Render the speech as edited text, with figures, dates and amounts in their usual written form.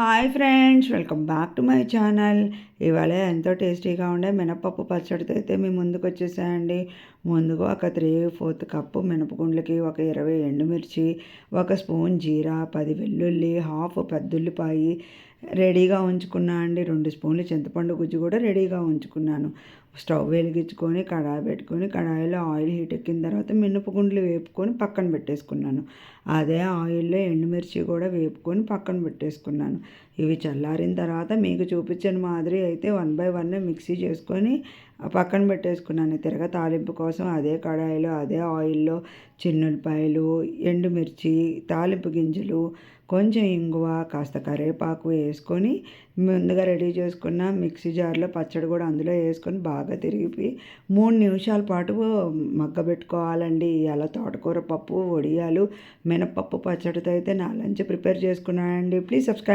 Hi friends, welcome back to my channel. ఇవాళ ఎంతో టేస్టీగా ఉండే మినపప్పు పచ్చడితో అయితే మీ ముందుకు వచ్చేసాయండి. ముందుగా ఒక 3/4 కప్పు మినపగుండ్లకి ఒక 20 ఎండుమిర్చి, ఒక స్పూన్ జీరా, 10 వెల్లుల్లి, హాఫ్ పెద్దుల్లిపాయి రెడీగా ఉంచుకున్నా అండి. 2 స్పూన్లు చింతపండు గుజ్జు కూడా రెడీగా ఉంచుకున్నాను. స్టవ్ వెలిగించుకొని కడాయి పెట్టుకొని కడాయిలో ఆయిల్ హీట్ ఎక్కిన తర్వాత మినపగుండ్లు వేపుకొని పక్కన పెట్టేసుకున్నాను. అదే ఆయిల్లో ఎండుమిర్చి కూడా వేపుకొని పక్కన పెట్టేసుకున్నాను. ఇవి చల్లారిన తర్వాత మీకు చూపించిన మాదిరి అయితే 1 బై 1 మిక్సీ చేసుకొని పక్కన పెట్టేసుకున్నాను. తిరగ తాలింపు కోసం అదే కడాయిలో అదే ఆయిల్లో చిన్నులపాయలు, ఎండుమిర్చి, తాలింపు గింజలు, కొంచెం ఇంగువ, కాస్త కరివేపాకు వేసుకొని ముందుగా రెడీ చేసుకున్న మిక్సీ జార్లో పచ్చడి కూడా అందులో వేసుకొని బాగా తిరిగి 3 నిమిషాల పాటు మగ్గబెట్టుకోవాలండి. అలా తోటకూర పప్పు, వడియాలు, మినపప్పు పచ్చడితో అయితే నా లంచ్ ప్రిపేర్ చేసుకున్నానండి. Please subscribe.